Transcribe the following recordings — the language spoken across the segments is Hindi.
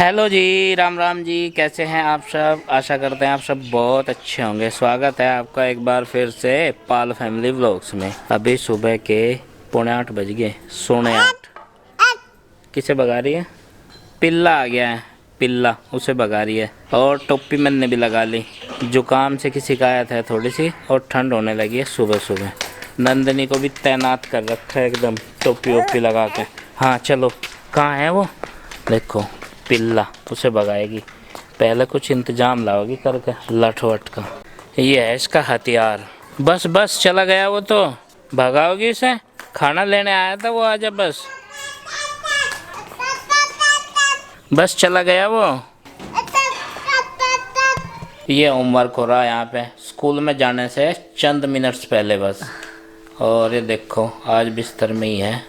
हेलो जी, राम राम जी। कैसे हैं आप सब? आशा करते हैं आप सब बहुत अच्छे होंगे। स्वागत है आपका एक बार फिर से पाल फैमिली व्लॉग्स में। अभी सुबह के 7:45 बज गए, 8:45। किसे भगा रही है? पिल्ला आ गया है, पिल्ला उसे भगा रही है। और टोपी मैंने भी लगा ली, जुकाम से की शिकायत है थोड़ी सी, और ठंड होने लगी है सुबह सुबह। नंदनी को भी तैनात कर रखा है एकदम टोपी वोपी लगा के। हाँ चलो, कहाँ है वो? देखो पिल्ला, उसे भगाएगी। पहले कुछ इंतजाम लाओगी करके लठ वठ का। ये है इसका हथियार। बस बस चला गया वो तो, भगाओगी इसे? खाना लेने आया था वो, आजा बस। बस चला गया वो। ये होमवर्क हो रहा है यहाँ पे, स्कूल में जाने से चंद मिनट्स पहले बस। और ये देखो आज बिस्तर में ही है।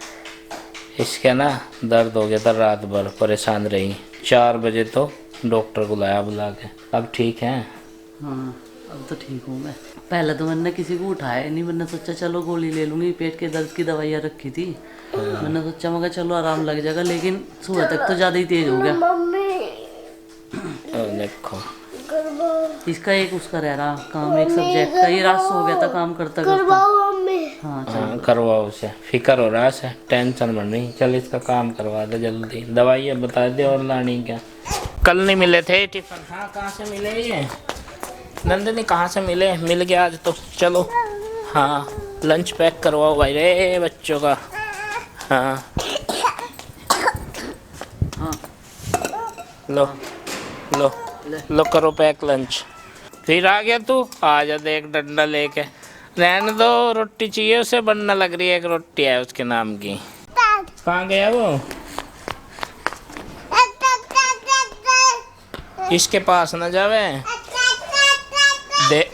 इसके ना दर्द हो गया था, रात भर परेशान रही। 4 बजे तो डॉक्टर को लाया बुला के। अब ठीक है? हाँ अब तो ठीक हूँ मैं। पहले तो मैंने किसी को उठाया नहीं, मैंने सोचा चलो गोली ले लूँगी, पेट के दर्द की दवाइयाँ रखी थी। मैंने सोचा मगर चलो आराम लग जाएगा, लेकिन सुबह तक तो ज़्यादा ही तेज हो गया। देखो इसका एक उसका रह रहा काम, एक सब्जेक्ट का ये रात हो गया था काम करता करता। हाँ करवाओ उसे, फिक्र हो रहा है, टेंशन बन रही। चल इसका काम करवा दे जल्दी, दवाइयाँ बता दे और लानी क्या। कल नहीं मिले थे टिफिन? हाँ कहाँ से मिले ये नंदनी, कहाँ से मिले? मिल गया आज तो। चलो हाँ लंच पैक करवाओ भाई रे बच्चों का। हाँ हाँ लो लो लो करो पैक लंच। फिर आ गया तू? आ जा, देख डंडा लेके। रहने दो, रोटी चाहिए उसे, बनना लग रही है। एक रोटी है उसके नाम की। कहाँ गया वो? इसके पास न जावे दे।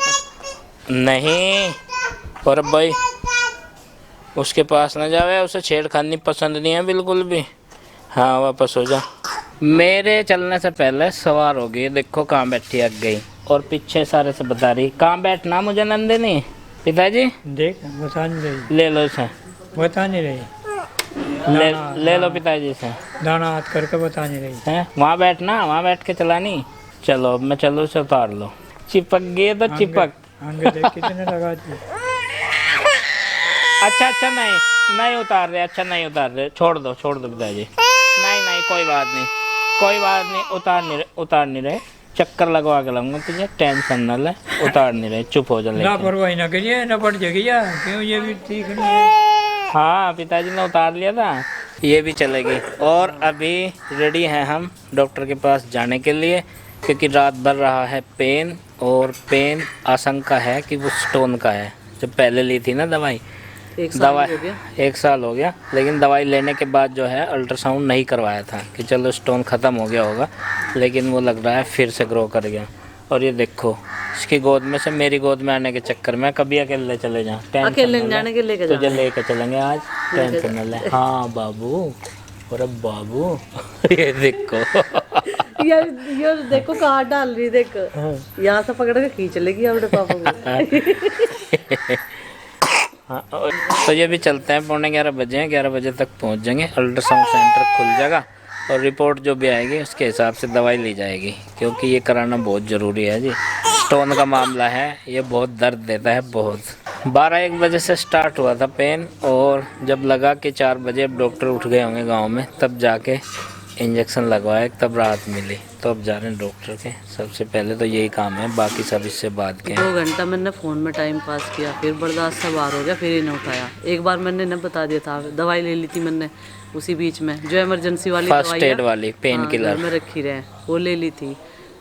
नहीं और भाई उसके पास न जावे, उसे छेड़खानी पसंद नहीं है बिल्कुल भी। हाँ वापस हो जा। मेरे चलने से पहले सवार हो गई, देखो कहाँ बैठी अग गई। और पीछे सारे से बता रही कहाँ बैठना मुझे नंदिनी। पिताजी देख बता नहीं रही, ले लो इसे, बता नहीं रही। ले लो पिताजी से। दाना हाथ करके बता नहीं रही हैं वहाँ बैठना, वहाँ बैठ के चलानी। चलो अब मैं चलूँ, उसे उतार लो। चिपक गई तो चिपक। आगे देख कितने लगा दी। अच्छा अच्छा नहीं उतार रहे, अच्छा नहीं उतार रहे, छोड़ दो पिताजी। नहीं कोई बात नहीं, कोई बात नहीं, उतार नहीं रहे। चक्कर लगवा के लाऊंगा तुझे, टेंशन न ले। उतार नहीं रहे, चुप हो जा। लापरवाही ना करिए, न पड़ जाएगी यार, क्यों ये भी ठीक नहीं है। हाँ पिताजी ने उतार लिया था, ये भी चलेगी। और अभी रेडी हैं हम डॉक्टर के पास जाने के लिए, क्योंकि रात भर रहा है पेन। और पेन आशंका है कि वो स्टोन का है। जो पहले ली थी ना दवाई, एक साल हो गया, लेकिन दवाई लेने के बाद जो है अल्ट्रासाउंड नहीं करवाया था कि चलो स्टोन ख़त्म हो गया होगा, लेकिन वो लग रहा है फिर से ग्रो कर गया। और ये देखो इसकी गोद में से मेरी गोद में आने के चक्कर में कभी अकेले चले जाओ, अकेले जाने के लेके तुझे लेके चलेंगे आज, टेंशन न ले। हाँ बाबू, और बाबू ये देखो ये देखो कहाँ डाल रही, देखो यहाँ से पकड़ के खींच लेगी अपने पापा को। हाँ तो ये भी चलते हैं, 11:15 बजे हैं, 11 बजे तक पहुंच जाएंगे। अल्ट्रासाउंड सेंटर खुल जाएगा और रिपोर्ट जो भी आएगी उसके हिसाब से दवाई ली जाएगी, क्योंकि ये कराना बहुत ज़रूरी है जी। स्टोन का मामला है, ये बहुत दर्द देता है बहुत। 12-1 बजे से स्टार्ट हुआ था पेन, और जब लगा कि 4 बजे अब डॉक्टर उठ गए होंगे गाँव में, तब जाके इंजेक्शन लगवाए, तब राहत मिली। तो अब जा रहे हैं डॉक्टर के। सबसे पहले तो यही काम है, बाकी सब इससे बाद के। 2 घंटा मैंने फ़ोन में टाइम पास किया, फिर बर्दाश्त से बाहर हो गया, फिर इन्हें उठाया। एक बार मैंने इन्हें बता दिया था, दवाई ले ली थी मैंने उसी बीच में, जो इमरजेंसी वाली फर्स्ट एड वाली पेन किलर में रखी रहे, वो ले ली थी।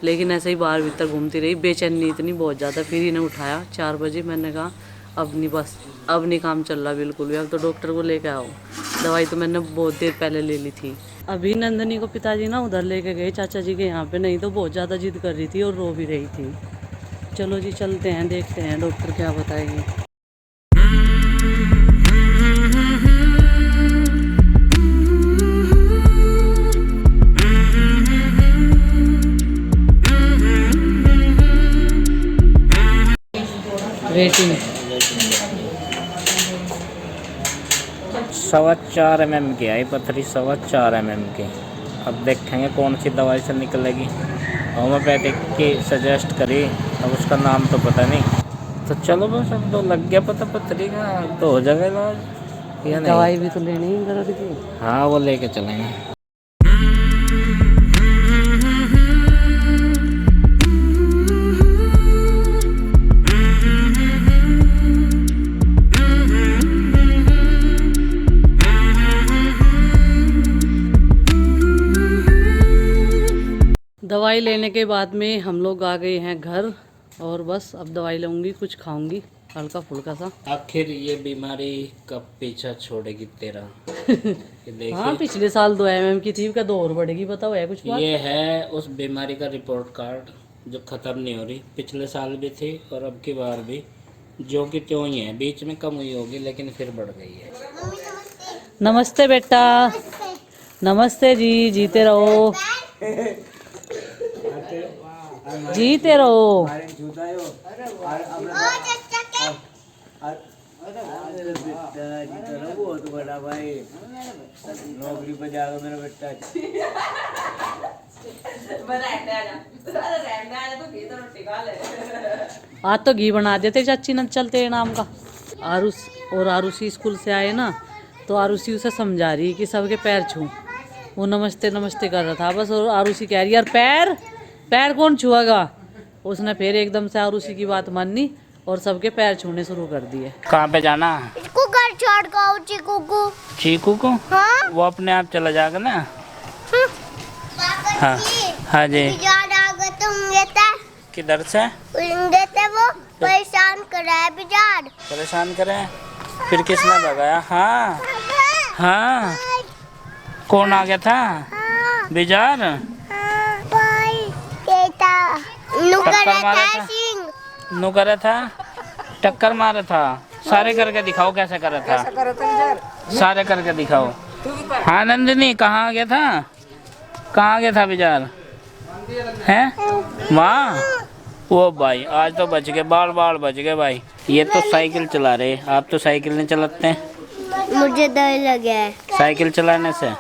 लेकिन ऐसे ही बाहर भीतर घूमती रही, बेचैनी इतनी बहुत ज़्यादा। फिर इन्हें उठाया 4 बजे, मैंने कहा अब नहीं, बस अब नहीं काम चल रहा बिल्कुल भी, अब तो डॉक्टर को लेके आओ। दवाई तो मैंने बहुत देर पहले ले ली थी। अभी नंदनी को पिताजी ना उधर लेके गए चाचा जी के यहाँ पे, नहीं तो बहुत ज़्यादा जिद कर रही थी और रो भी रही थी। चलो जी चलते हैं, देखते हैं डॉक्टर क्या बताएगी। वेटिंग 4.25 mm की आई पथरी, 4.25 mm की। अब देखेंगे कौन सी दवाई से निकलेगी। होम्योपैथिक की सजेस्ट करी, अब उसका नाम तो पता नहीं। तो चलो बस अब तो लग गया पता पथरी का, अब तो हो जाएगा इलाज या नहीं। दवाई भी तो लेनी है दर्द की। हाँ वो लेके चलेंगे। दवाई लेने के बाद में हम लोग आ गए हैं घर, और बस अब दवाई लूँगी, कुछ खाऊंगी हल्का फुल्का सा। आखिर ये बीमारी कब पीछा छोड़ेगी तेरा? ये देखिए, हाँ पिछले साल 2 mm की थी, का 2 और बढ़ेगी, बताओ है कुछ बात? ये है उस बीमारी का रिपोर्ट कार्ड जो ख़त्म नहीं हो रही। पिछले साल भी थी और अब की बार भी, जो कि त्यों ही है, बीच में कम हुई होगी लेकिन फिर बढ़ गई है। नमस्ते बेटा। नमस्ते जी, जीते रहो, जीते रहो। नौकरी पे जा रहा मेरा बेटा। आज तो घी बना देते चाची न चलते नाम का। आरुष और आरुषी स्कूल से आए ना, तो आरुषी उसे समझा रही कि सबके पैर छू। वो नमस्ते नमस्ते कर रहा था बस, और आरुषि कह रही यार पैर पैर कौन छुआगा। उसने फिर एकदम से आरुषि की बात मानी और सबके पैर छूने शुरू कर दिए। कहाँ पे जाना? इसको घर छोड़ कर चीकू को। चीकू को? हाँ? वो अपने आप चला जाएगा ना। पापा हाँ जी, हाँ जी। बिजार आ गए तुम था। किधर से? देते वो परेशान कर रहा है बिजार। परेशान करें? फिर किसने भगाया? हाँ हाँ, कौन आ गया था? हाँ, बिजार? हाँ, भाई बेटा नु कर टक्कर रहा मारा था था? सिंह। नु करे था? टक्कर मारा था? सारे करके दिखाओ कैसे करा था। सारे करके दिखाओ। हाँ नंदिनी, कहाँ आ गया था? कहाँ आ गया था बिजार? हैं वहाँ? वो भाई आज तो बच गए, बाल बाल बच गए भाई। ये तो साइकिल चला रहे, आप तो साइकिल नहीं चलाते हैं। मुझे डर लगा है साइकिल चलाने से।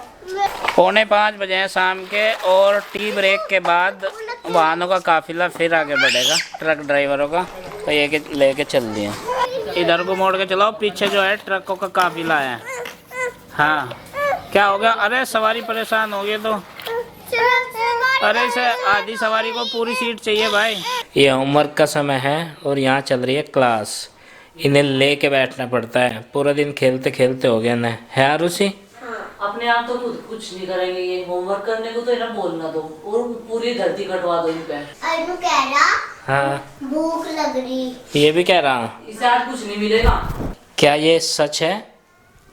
4:45 बजे हैं शाम के, और टी ब्रेक के बाद वाहनों का काफिला फिर आगे बढ़ेगा, ट्रक ड्राइवरों का। तो ये के लेके चल दिए। इधर को मोड़ के चलाओ, पीछे जो है ट्रकों का काफिला है। हाँ क्या हो गया? अरे सवारी परेशान हो गई तो। अरे इसे आधी सवारी को पूरी सीट चाहिए भाई। ये होमवर्क का समय है और यहाँ चल रही है क्लास। इन्हें लेके बैठना पड़ता है, पूरा दिन खेलते खेलते हो गया ना, है आरुषि? अपने आप तो खुद कुछ नहीं करेंगे, ये होमवर्क करने को तो इन्हें बोलना दो और पूरी धरती कटवा दो इन पे। अनु कह रहा हाँ भूख लग रही। ये भी कह रहा हूँ। इसे आज कुछ नहीं मिलेगा। क्या ये सच है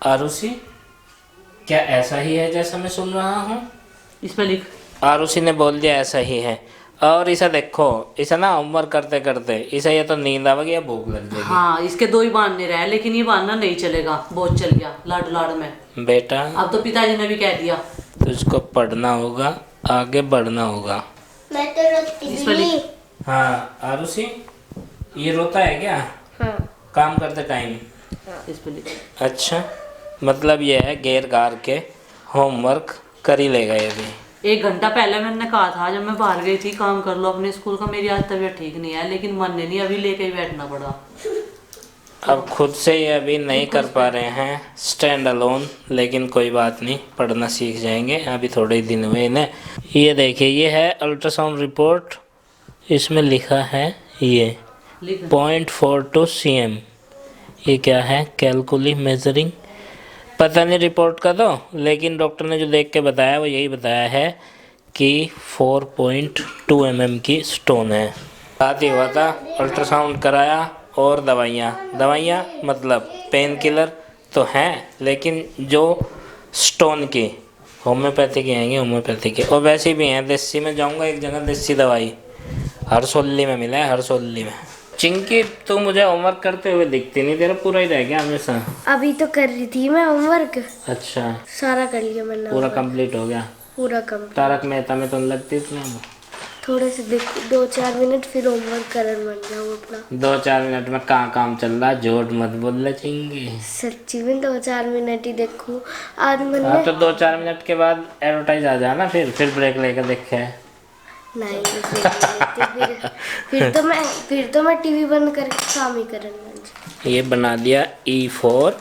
आरुषि? क्या ऐसा ही है जैसा मैं सुन रहा हूँ? इस पे लिख। आरुषि ने बोल दिया ऐसा ही है। और इसे देखो, इसे ना होमवर्क करते करते इसे ये तो नींद आवेगी या भूख लग जाएगी। हाँ इसके 2 ही बहाने रहे, लेकिन ये बहाना नहीं चलेगा, बहुत चल गया लाड लाड में। बेटा अब तो पिताजी ने भी कह दिया तुझको पढ़ना होगा, आगे बढ़ना होगा। मैं तो रोती इस पे नहीं। लिख। हाँ आरुषि, ये रोता है क्या? हाँ, काम करते टाइम? इस पे लिख। अच्छा, मतलब ये है गैर गार के होमवर्क कर ही लेगा ये भी। 1 घंटा पहले मैंने कहा था जब मैं बाहर गई थी, काम कर लो अपने स्कूल का, मेरी आज तबीयत ठीक नहीं है, लेकिन मन नहीं, अभी लेके ही बैठना पड़ा। अब खुद से ये अभी नहीं कर पा रहे हैं स्टैंड अलोन, लेकिन कोई बात नहीं, पढ़ना सीख जाएंगे, अभी थोड़े ही दिन हुए इन्हें। ये देखिए, ये है अल्ट्रासाउंड रिपोर्ट, इसमें लिखा है ये लिख। 0.42 cm। ये क्या है? कैलकुली मेजरिंग, पता नहीं रिपोर्ट का तो, लेकिन डॉक्टर ने जो देख के बताया वो यही बताया है कि 4.2 mm की स्टोन है। साथ ही हुआ था, अल्ट्रासाउंड कराया और दवाइयाँ मतलब पेन किलर तो हैं, लेकिन जो स्टोन की होम्योपैथी की आएंगी, होम्योपैथी की, और वैसे भी हैं देसी में। जाऊँगा एक जगह देसी दवाई हरसोली में मिला है, हरसोली में। चिंकी तू मुझे होमवर्क करते हुए दिखती नहीं, तेरा पूरा ही रह गया हमेशा। अभी तो कर रही थी मैं होमवर्क, अच्छा, सारा कर लिया मैंने। पूरा कंप्लीट हो गया। पूरा कंप्लीट। तारक मेहता में तो नहीं लगती इतना। थोड़े से देख 2-4 मिनट फिर होमवर्क करन बन जाऊँ अपना। 2-4 मिनट में कहाँ काम चल रहा है, झूठ मत बोल चेंगे। सच्ची में 2-4 मिनट ही देखूँ आज हाँ मैंने। तो 2-4 मिनट के बाद एडवर्टाइज आ जाना, फिर ब्रेक लेकर देखे। नहीं फिर तो मैं टीवी बंद करके काम ही करन बन जाऊँ। ये बना दिया E for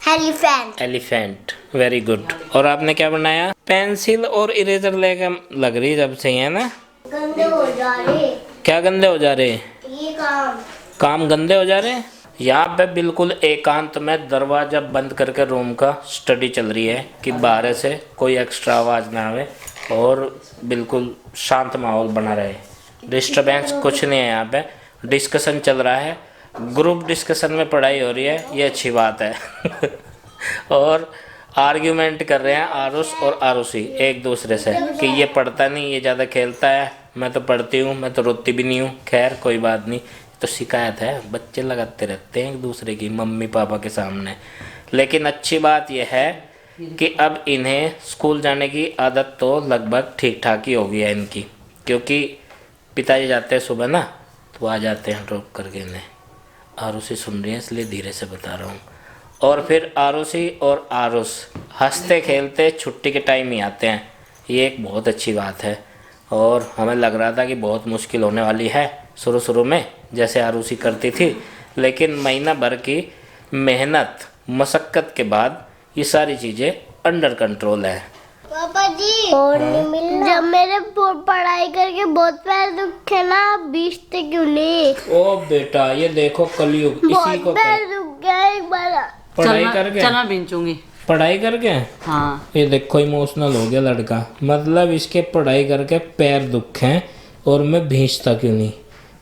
elephant. Elephant, very good. और आपने क्या बनाया? पेंसिल और इरेजर लेकर लग रही जब से, है ना? गंदे हो जा रहे। क्या गंदे हो जा रहे? ये काम गंदे हो जा रहे। यहाँ पे बिल्कुल एकांत में दरवाजा बंद करके रूम का स्टडी चल रही है कि बाहर से कोई एक्स्ट्रा आवाज ना आवे और बिल्कुल शांत माहौल बना रहे। डिस्टरबेंस कुछ नहीं है। यहाँ पे डिस्कशन चल रहा है, ग्रुप डिस्कशन में पढ़ाई हो रही है, ये अच्छी बात है। और आर्ग्यूमेंट कर रहे हैं आरुष और आरुषी एक दूसरे से कि ये पढ़ता नहीं, ये ज़्यादा खेलता है, मैं तो पढ़ती हूँ, मैं तो रोती भी नहीं हूँ। खैर कोई बात नहीं, तो शिकायत है, बच्चे लगाते रहते हैं एक दूसरे की मम्मी पापा के सामने। लेकिन अच्छी बात यह है कि अब इन्हें स्कूल जाने की आदत तो लगभग ठीक ठाक ही हो गई है इनकी, क्योंकि पिताजी जाते हैं सुबह ना, तो आ जाते हैं ड्रॉप करके इन्हें। आरुषि सुन रही है इसलिए धीरे से बता रहा हूँ। और फिर आरुषि और आरुष हंसते खेलते छुट्टी के टाइम ही आते हैं, ये एक बहुत अच्छी बात है। और हमें लग रहा था कि बहुत मुश्किल होने वाली है शुरू में, जैसे आरुषि करती थी, लेकिन महीना भर की मेहनत मशक्क़त के बाद ये सारी चीज़ें अंडर कंट्रोल है। पापा जी और नहीं मिलना। जब मेरे पढ़ाई करके बहुत पैर दुखे ना, आप बीचते क्यों नहीं? ओ बेटा ये देखो कलयुग, इसी को पैर दुख गया एक बार। पढ़ाई करके, चना बिंचूंगी। पढ़ाई करके। हाँ ये देखो इमोशनल हो गया लड़का, मतलब इसके पढ़ाई करके पैर दुख हैं और मैं भींचता क्यों नहीं।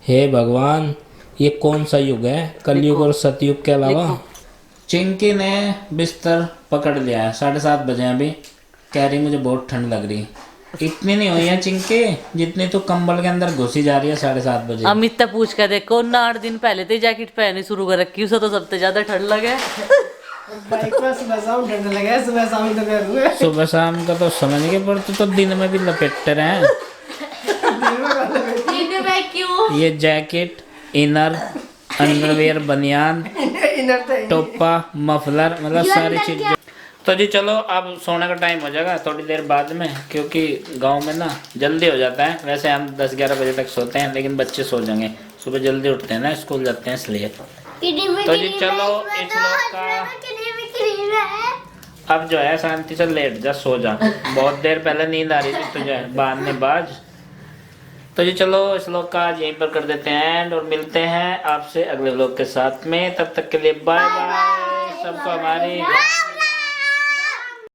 हे भगवान, ये कौन सा युग है, कलयुग और सतयुग के अलावा। चिंकी ने बिस्तर पकड़ लिया है, 7:30 बजे अभी। कह रही मुझे बहुत ठंड लग रही। इतनी नहीं हुई है चिंकी जितनी तो कंबल के अंदर घुसी जा रही है 7:30 बजे। अमित से पूछ के देखो ना, 8 दिन पहले तो जैकेट पहनी शुरू कर रखी, उसे तो सबसे ज्यादा ठंड लगे। सुबह शाम का तो समझ के पड़ते, तो दिन में भी लपेटते रहे। दिन में क्यों? ये जैकेट, इनर, अंडरवेयर, बनियान, टोपा, मफलर, मतलब सारी चीजें। तो जी चलो अब सोने का टाइम हो जाएगा थोड़ी देर बाद में, क्योंकि गांव में ना जल्दी हो जाता है। वैसे हम 10-11 बजे तक सोते हैं, लेकिन बच्चे सो जाएंगे, सुबह जल्दी उठते हैं ना, स्कूल जाते हैं इसलिए। तो जी चलो इस लोग का अब जो है शांति से लेट जा, सो जा। बहुत देर पहले नींद आ रही थी तुझे, बहाने बाज। तो जी चलो इस लोग का आज यहीं पर कर देते हैं एंड, और मिलते हैं आपसे अगले व्लॉग के साथ में। तब तक के लिए बाय बाय सबको हमारी।